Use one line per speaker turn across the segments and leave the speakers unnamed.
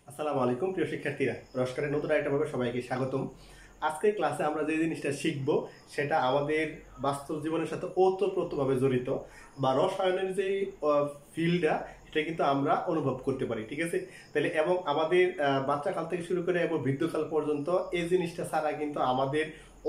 আসসালামু আলাইকুম প্রিয় শিক্ষার্থীরা, রসকারের নতুন একটা ভাবে সবাইকে স্বাগতম। আজকের ক্লাসে আমরা যে জিনিসটা শিখব সেটা আমাদের বাস্তব জীবনের সাথে ওতপ্রোতভাবে জড়িত, বা রসায়নের যে ফিল্ডটা সেটা কিন্তু আমরা অনুভব করতে পারি। ঠিক আছে, তাহলে এবং আমাদের বাচ্চাকাল থেকে শুরু করে এবং বৃদ্ধকাল পর্যন্ত এই জিনিসটা ছাড়া কিন্তু আমাদের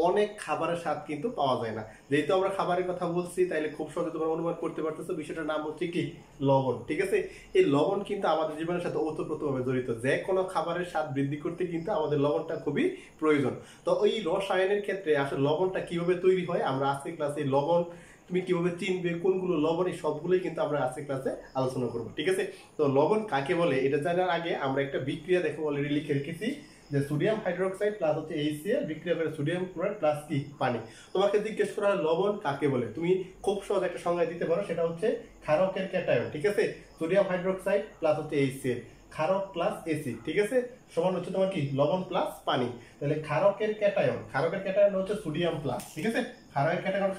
অনেক খাবারের স্বাদ কিন্তু পাওয়া যায় না। যেহেতু আমরা খাবারের কথা বলছি, তাইলে খুব সহজে তোমরা অনুমান করতে পারতেছো বিষয়টার নাম হচ্ছে কি লবণ। ঠিক আছে, এই লবণ কিন্তু আমাদের জীবনের সাথে ওতপ্রোতভাবে জড়িত। যে কোনো খাবারের স্বাদ বৃদ্ধি করতে কিন্তু আমাদের লবণটা খুবই প্রয়োজন। তো ওই রসায়নের ক্ষেত্রে আসলে লবণটা কিভাবে তৈরি হয়, আমরা আজকে ক্লাসে লবণ তুমি কিভাবে চিনবে, কোনগুলো লবণ, এই সবগুলোই কিন্তু আমরা আজকে ক্লাসে আলোচনা করবো। ঠিক আছে, তো লবণ কাকে বলে এটা জানার আগে আমরা একটা বিক্রিয়া দেখো অলরেডি লিখে রেখেছি, যে সোডিয়াম হাইড্রোক্সাইড প্লাস হচ্ছে HCl বিক্রিয়া করে সোডিয়াম ক্লোরাইড প্লাস কি পানি। তোমাকে জিজ্ঞেস করা হয় লবণ কাকে বলে, তুমি খুব সহজ একটা সংজ্ঞা দিতে পারো, সেটা হচ্ছে ক্ষারকের ক্যাটায়ন। ঠিক আছে, সোডিয়াম হাইড্রোক্সাইড প্লাস হচ্ছে HCl, ক্ষারক প্লাস অ্যাসিড, ঠিক আছে, সমান হচ্ছে তোমার কি লবণ প্লাস পানি। তাহলে ক্ষারকের ক্যাটায়ন হচ্ছে সোডিয়াম প্লাস। ঠিক আছে, ক্ষারকের ক্যাটায়ন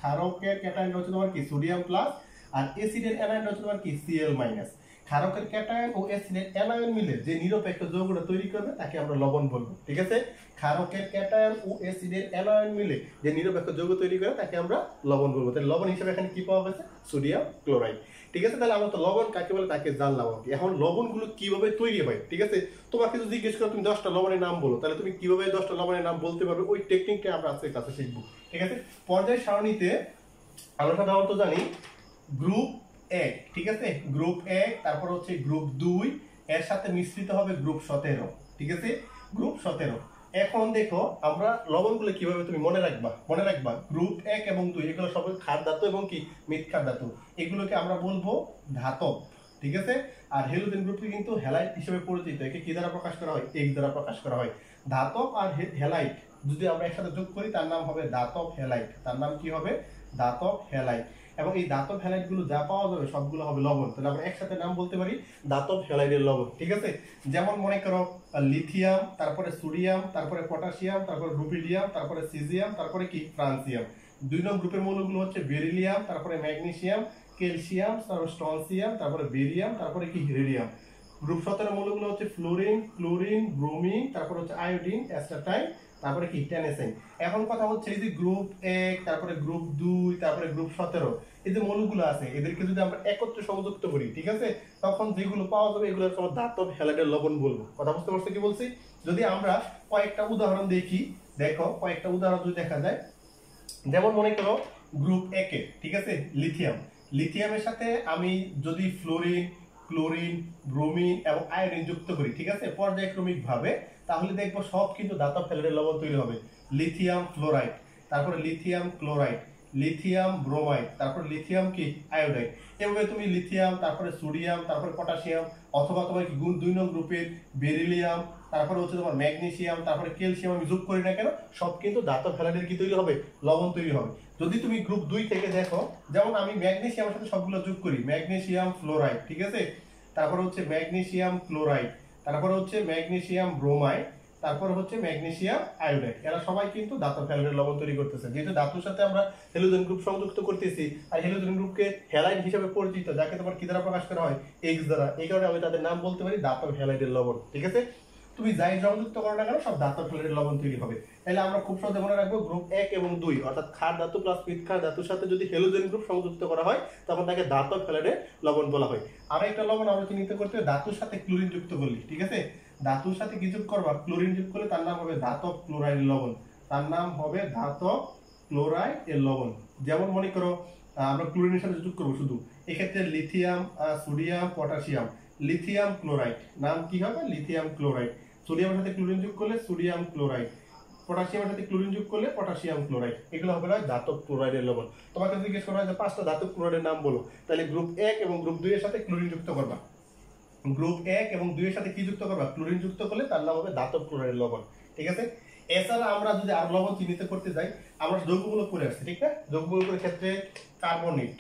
ক্ষারকের ক্যাটায়ন হচ্ছে তোমার কি সোডিয়াম প্লাস, আর অ্যাসিডের অ্যানায়ন হচ্ছে তোমার কি Cl মাইনাস। ক্ষারকের ক্যাটায়ন ও অ্যাসিডের অ্যানায়ন মিলে যে নিরপেক্ষ যৌগটা তৈরি করবে তাকে আমরা লবণ বলবো। ঠিক আছে, ক্ষারকের ক্যাটায়ন ও অ্যাসিডের অ্যানায়ন মিলে যে নিরপেক্ষ যৌগ তৈরি করে তাকে আমরা লবণ বলবো। তাহলে লবণ হিসেবে এখানে কি পাওয়া গেছে? Sodium chloride. ঠিক আছে, তাহলে আমরা তো লবণ কাকে বলে তাকে জানলাম। এখন লবণগুলো কিভাবে তৈরি হয়, ঠিক আছে, তোমাকে যদি জিজ্ঞেস করো তুমি 10টা লবণের নাম বলো, তাহলে তুমি কিভাবে 10টা লবণের নাম বলতে পারবে, ওই টেকনিকটা আমরা আজকে কাছে শিখবো। ঠিক আছে, পর্যায় সারণীতে আমরা সাধারণত জানি গ্রুপ 1, ঠিক আছে, গ্রুপ 1, তারপর হচ্ছে গ্রুপ 2, এর সাথে মিশ্রিত হবে গ্রুপ 17। ঠিক আছে, গ্রুপ 17। এখন দেখো আমরা লবণগুলো কিভাবে তুমি মনে রাখবা গ্রুপ 1 এবং 2 এগুলো সব ক্ষার ধাতু এবং কি মৃৎক্ষার ধাতু, এগুলোকে আমরা বলবো ধাতব। ঠিক আছে, আর হ্যালোজেন গ্রুপটি কিন্তু হ্যালাইট হিসেবে পরিচিত। একে কি দ্বারা প্রকাশ করা হয়? X দ্বারা প্রকাশ করা হয়। ধাতব আর হ্যালাইট যদি আমরা একসাথে যোগ করি তার নাম হবে ধাতব হ্যালাইট। তার নাম কি হবে? ধাতব হ্যালাইট। এবং এই ধাতব হ্যালাইট গুলো যা পাওয়া যাবে সবগুলো হবে লবণ। তাহলে আমরা একসাথে নাম বলতে পারি ধাতব হ্যালাইডের লবণ। ঠিক আছে, যেমন মনে করো লিথিয়াম, তারপরে সোডিয়াম, তারপরে পটাশিয়াম, তারপরে রুবিডিয়াম, তারপরে সিজিয়াম, তারপরে কি ফ্রান্সিয়াম। 2 নং গ্রুপের মৌলগুলো হচ্ছে বেরিলিয়াম, তারপরে ম্যাগনেসিয়াম, ক্যালসিয়াম, তারপরে স্ট্রনসিয়াম, তারপরে বেরিয়াম, তারপরে কি রেডিয়াম। গ্রুপ 17 মৌলগুলো হচ্ছে ফ্লোরিন, ক্লোরিন, ব্রোমিন, তারপরে হচ্ছে আয়োডিন, অ্যাস্টাটাইন, তারপরে কি টেনেসিন। এখন কথা হচ্ছে এই যে গ্রুপ 1, তারপরে গ্রুপ 2, তারপরে গ্রুপ 17, এই যে মৌলগুলো আছে এদেরকে যদি আমরা একত্রে সংযুক্ত করি, ঠিক আছে, তখন যেগুলো পাওয়া যাবে এগুলো আমরা ধাতব হ্যালাইডের লবণ বলবো। কথা বুঝতে পারছো কি বলছি? যদি আমরা কয়েকটা উদাহরণ দেখি, দেখো কয়েকটা উদাহরণ যদি দেখা যায়, যেমন মনে করো গ্রুপ 1 এ, ঠিক আছে, লিথিয়ামের সাথে আমি যদি ফ্লোরিন, ক্লোরিন, ব্রোমিন এবং আয়োডিন যুক্ত করি, ঠিক আছে, পর্যায়ক্রমিক ভাবে, তাহলে দেখবো সব কিন্তু ধাতব হ্যালাইডের লবণ তৈরি হবে। লিথিয়াম ফ্লোরাইড, তারপরে লিথিয়াম ক্লোরাইড, লিথিয়াম ব্রোমাইড, তারপর লিথিয়াম কি আয়োডাইড। এভাবে তুমি লিথিয়াম, তারপরে সোডিয়াম, তারপরে পটাশিয়াম, অথবা তোমার কি 2 নং গ্রুপের বেরিলিয়াম, তারপরে হচ্ছে তোমার ম্যাগনেসিয়াম, তারপরে ক্যালসিয়াম আমি যোগ করি না কেন, সব কিন্তু ধাতব হ্যালাইডের কি তৈরি হবে? লবণ তৈরি হবে। যদি তুমি গ্রুপ 2 থেকে দেখো, যেমন আমি ম্যাগনেসিয়ামের সাথে সবগুলো যোগ করি, ম্যাগনেসিয়াম ফ্লোরাইড, ঠিক আছে, তারপরে হচ্ছে ম্যাগনেসিয়াম ক্লোরাইড, তারপরে হচ্ছে ম্যাগনেসিয়াম ব্রোমাইড, তারপর হচ্ছে ম্যাগনেসিয়াম আয়োডাইড, এরা সবাই কিন্তু ধাতব হ্যালাইডের লবণ তৈরি করতেছে। যেহেতু ধাতুর সাথে আমরা হ্যালোজেন গ্রুপ সংযুক্ত করতেছি, আর হ্যালোজেন গ্রুপকে হ্যালাইড হিসেবে পরিচিত, যাকে তোমার কি দ্বারা প্রকাশ করা হয়? X দ্বারা। এই কারণে আমি তাদের নাম বলতে পারি ধাতব হ্যালাইডের লবণ। ঠিক আছে, তুমি যাই সংযুক্ত করো না কেন সব ধাতব হ্যালাইডের লবণ তৈরি হবে। তাহলে আমরা খুব সহজে মনে রাখবো গ্রুপ 1 এবং 2, অর্থাৎ ক্ষার ধাতু প্লাস মৃৎক্ষার ধাতুর সাথে যদি হ্যালোজেন গ্রুপ সংযুক্ত করা হয় তখন তাকে ধাতব হ্যালাইডের লবণ বলা হয়। আর একটা লবণ আমরা চিহ্নিত করতে হবে ধাতুর সাথে ক্লোরিন যুক্ত করলে। ঠিক আছে, ধাতুর সাথে কি যোগ করবা? ক্লোরিন যোগ করলে তার নাম হবে ধাতব ক্লোরাইড লবণ। তার নাম হবে ধাতব ক্লোরাইড এর লবণ। যেমন মনে করো আমরা ক্লোরিনের সাথে যোগ করবো শুধু, এক্ষেত্রে lithium, sodium, potassium, lithium chloride, নাম কি হবে? Lithium chloride. সোডিয়ামের সাথে ক্লোরিন যোগ করলে সোডিয়াম ক্লোরাইড, পটাশিয়ামের সাথে ক্লোরিন যোগ করলে পটাশিয়াম ক্লোরাইড, এগুলো হবে ধাতব ক্লোরাইডের লবণ। তোমাকে জিজ্ঞেস করা হয় যে 5টা ধাতব ক্লোরাইডের নাম বলো, তাহলে গ্রুপ 1 এবং গ্রুপ 2 এর সাথে ক্লোরিন যুক্ত করবা। গ্রুপ 1 এবং 2 এর সাথে কি যুক্ত করবা? ক্লোরিন যুক্ত করলে তার নাম হবে ধাতব ক্লোরাইডের লবণ। ঠিক আছে, এছাড়া আমরা যদি আর লবণ চিহ্নিত করতে যাই, আমরা যৌগমূলক করে আসছি, ঠিক না? যৌগমূলকের ক্ষেত্রে কার্বনেট,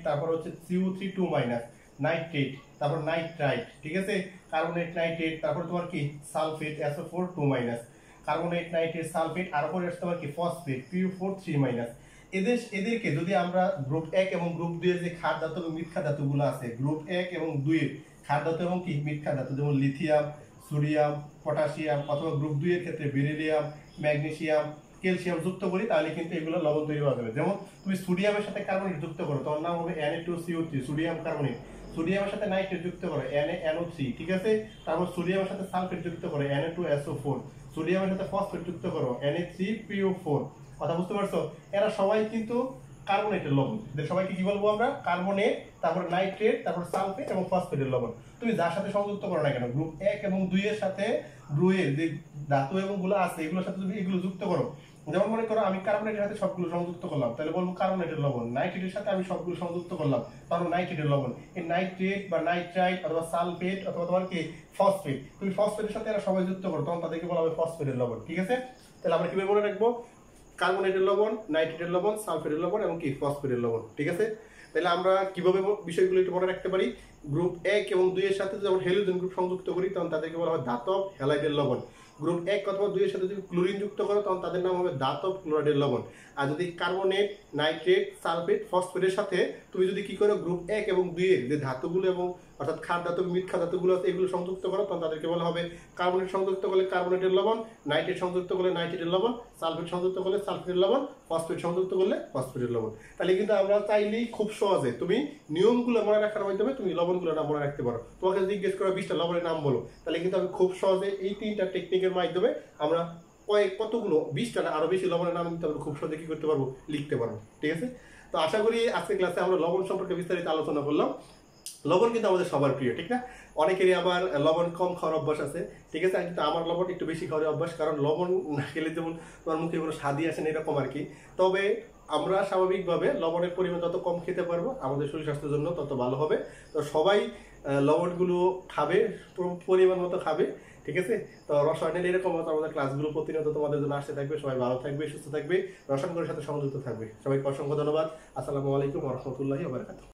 তারপর হচ্ছে CO3 2- নাইট্রেট, তারপর নাইট্রাইট, ঠিক আছে, কার্বনেট নাইট্রেট, তারপর তোমার কি sulphate, SO4 2-, carbonate nitrate sulphate, আর পরে আসছে তোমার কি ফসফেট, PO4 3-। এদেরকে যদি আমরা গ্রুপ 1 এবং গ্রুপ 2 এর যে ক্ষার ধাতু এবং মৃৎক্ষার ধাতুগুলো আছে, গ্রুপ 1 এবং 2 এর ক্ষার ধাতু এবং কি মিথ্যা ধাতু, যেমন লিথিয়াম, সোডিয়াম, পটাশিয়াম, অথবা গ্রুপ 2 এর ক্ষেত্রে বেরিলিয়াম, ম্যাগনেসিয়াম, ক্যালসিয়াম যুক্ত করি, তাহলে কিন্তু এগুলো লবণ তৈরি হওয়া যাবে। যেমন তুমি সোডিয়ামের সাথে কার্বনেট যুক্ত করো, তোমার নাম হবে Na2CO3, সোডিয়াম কার্বনেট। সোডিয়ামের সাথে নাইট্রেট যুক্ত করো, NaNO3, ঠিক আছে। তারপর সোডিয়ামের সাথে সালফেট যুক্ত করো, Na2SO4। সোডিয়ামের সাথে ফসফেট যুক্ত করো, Na3PO4। কথা বুঝতে পারছো? এরা সবাই কিন্তু কার্বনেটের লবণ। এদের সবাইকে কি বলবো আমরা? কার্বনেট, তারপর নাইট্রেট, তারপর সালফেট এবং ফসফেটের লবণ। তুমি যার সাথে সংযুক্ত করো না কেন, গ্রুপ 1 এবং 2 এর সাথে গ্রুপের যে ধাতু এবং গুলো আছে এগুলোর সাথে যদি এগুলো যুক্ত করো, যেমন মনে করো আমি কার্বনেটের সাথে সবগুলো সংযুক্ত করলাম, তাহলে বলবো কার্বনেটের লবণ। নাইট্রেটের সাথে আমি সবগুলো সংযুক্ত করলাম, তাহলে নাইট্রেটের লবণ। এই নাইট্রেট বা নাইট্রাইট অথবা সালফেট অথবা তোমার কি ফসফেট, তুমি ফসফেটের সাথে এরা সবাই যুক্ত করো, তখন তাদেরকে বলা হবে ফসফেটের লবণ, ঠিক আছে। তাহলে আমরা কিভাবে মনে রাখবো? কার্বনেটের লবণ, নাইট্রেটের লবণ, সালফেটের লবণ এবং কি ফসফেটের লবণ, ঠিক আছে। তাহলে আমরা কিভাবে বিষয়গুলো একটু মনে রাখতে পারি? গ্রুপ 1 এবং 2 এর সাথে যখন হ্যালোজেন গ্রুপ সংযুক্ত করি, তখন তাদেরকে বলা হয় ধাতব হ্যালাইডের লবণ। গ্রুপ 1 অথবা 2 এর সাথে যদি ক্লোরিন যুক্ত করো, তখন তাদের নাম হবে ধাতব ক্লোরাইডের লবণ। আর যদি কার্বনেট, নাইট্রেট, সালফেট, ফসফেটের সাথে তুমি যদি কি করো, গ্রুপ 1 এবং 2 এর যে ধাতুগুলো এবং অর্থাৎ ক্ষার ধাতু, মিথ্যা ধাতুগুলো আছে এগুলো সংযুক্ত করো, তখন তাদেরকে বলা হবে কার্বনেট সংযুক্ত করলে কার্বনেটের লবণ, নাইট্রেট সংযুক্ত করলে নাইট্রেটের লবণ, সালফেট সংযুক্ত করলে সালফেটের লবণ, ফসফেট সংযুক্ত করলে ফসফেটের লবণ। তাহলে কিন্তু আমরা চাইলেই খুব সহজে তুমি নিয়মগুলো মনে রাখার মাধ্যমে তুমি লবণগুলো নাম মনে রাখতে পারো। তোমাকে যদি জিজ্ঞেস করো 20টা লবণের নাম বলো, তাহলে কিন্তু আমি খুব সহজে এই 3টা টেকনিকের মাধ্যমে আমরা কতগুলো 20টা না আরো বেশি লবণের নাম কিন্তু আমরা খুব সহজে কি করতে পারবো? লিখতে পারবো, ঠিক আছে। তো আশা করি আজকের ক্লাসে আমরা লবণ সম্পর্কে বিস্তারিত আলোচনা করলাম। লবণ কিন্তু আমাদের সবার প্রিয়, ঠিক না? অনেকেরই আবার লবণ কম খাওয়ার অভ্যাস আছে, ঠিক আছে। কিন্তু আমার লবণ একটু বেশি খাওয়ার অভ্যাস, কারণ লবণ না খেলে যেমন তোমার মুখে কোনো স্বাদই আসে না, এরকম আর কি। তবে আমরা স্বাভাবিকভাবে লবণের পরিমাণ যত কম খেতে পারবো আমাদের শরীর স্বাস্থ্যের জন্য তত ভালো হবে। তো সবাই লবণগুলো খাবে, পরিমাণ মতো খাবে, ঠিক আছে। তো রসায়নের এরকম মতো আমাদের ক্লাসগুলো প্রতিনিয়ত তোমাদের জন্য আসতে থাকবে। সবাই ভালো থাকবে, সুস্থ থাকবে, রসায়নের সাথে সংযুক্ত থাকবে। সবাইকে অসংখ্য ধন্যবাদ। আসসালামু আলাইকুম ওয়া রাহমাতুল্লাহি ওয়া বারাকাতুহু।